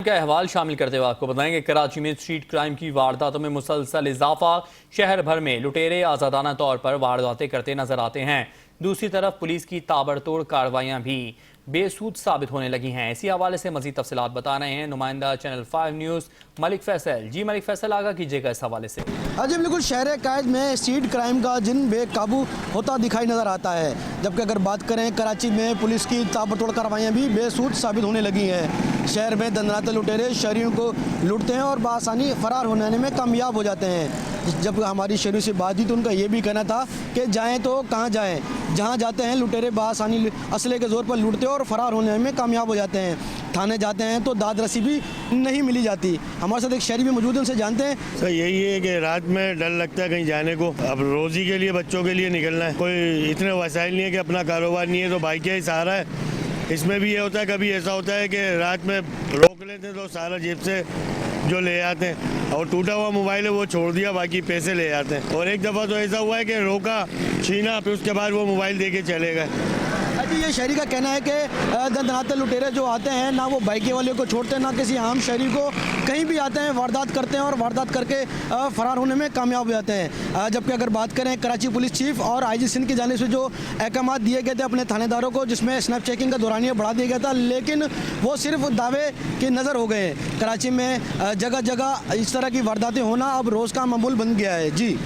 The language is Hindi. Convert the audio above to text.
का अहवाल शामिल करते हुए आपको बताएंगे कराची में स्ट्रीट क्राइम की वारदातों में मुसलसल इजाफा। शहर भर में लुटेरे आजादाना तौर पर वारदातें करते नजर आते हैं। दूसरी तरफ पुलिस की ताबड़तोड़ कार्रवाइयां भी बेसूद साबित होने लगी हैं। इसी हवाले से मजीद तफसीलात बता रहे हैं नुमाइंदा चैनल 5 न्यूज़ मलिक फैसल। जी मलिक फैसल, आगा कीजिएगा इस हवाले से। हाँ जी बिल्कुल, शहर कायद में स्ट्रीट क्राइम का जिन बेकाबू होता दिखाई नज़र आता है। जबकि अगर बात करें कराची में पुलिस की ताबड़तोड़ कार्रवाइयाँ भी बेसूद साबित होने लगी हैं। शहर में दंदनाते लुटेरे शहरियों को लूटते हैं और बआसानी फ़रार होने में कामयाब हो जाते हैं। जब हमारी शहरियों से बात हुई तो उनका ये भी कहना था कि जाएँ तो कहाँ जाएँ, जहाँ जाते हैं लुटेरे बआसानी असले के ज़ोर पर लूटते हैं और फ़रार होने में कामयाब हो जाते हैं। थाने जाते हैं तो दाद रसी भी नहीं मिली जाती। हमारे साथ एक शहरी भी मौजूद है, उनसे जानते हैं। सर यही है कि रात में डर लगता है कहीं जाने को। अब रोज़ी के लिए बच्चों के लिए निकलना है, कोई इतने वसाइल नहीं है कि अपना कारोबार नहीं है तो बाइक का ही सहारा है। इसमें भी ये होता है, कभी ऐसा होता है कि रात में रोक लेते हैं तो सारा जेब से जो ले आते हैं और टूटा हुआ मोबाइल है वो छोड़ दिया, बाकी पैसे ले आते हैं। और एक दफ़ा तो ऐसा हुआ है कि रोका, छीना, फिर उसके बाद वो मोबाइल दे के चले गए। अभी ये शहरी का कहना है कि दंदनाते लुटेरे जो आते हैं ना वो बाइक वाले को छोड़ते हैं ना किसी आम शहरी को, कहीं भी आते हैं वारदात करते हैं और वारदात करके फ़रार होने में कामयाब हो जाते हैं। जबकि अगर बात करें कराची पुलिस चीफ और आईजी सिंध की जानिब से जो अहकाम दिए गए थे अपने थानेदारों को, जिसमें स्नैप चेकिंग का दौरानिया बढ़ा दिया गया था, लेकिन वो सिर्फ दावे की नज़र हो गए। कराची में जगह जगह इस तरह की वारदातें होना अब रोज़ का मामूल बन गया है। जी।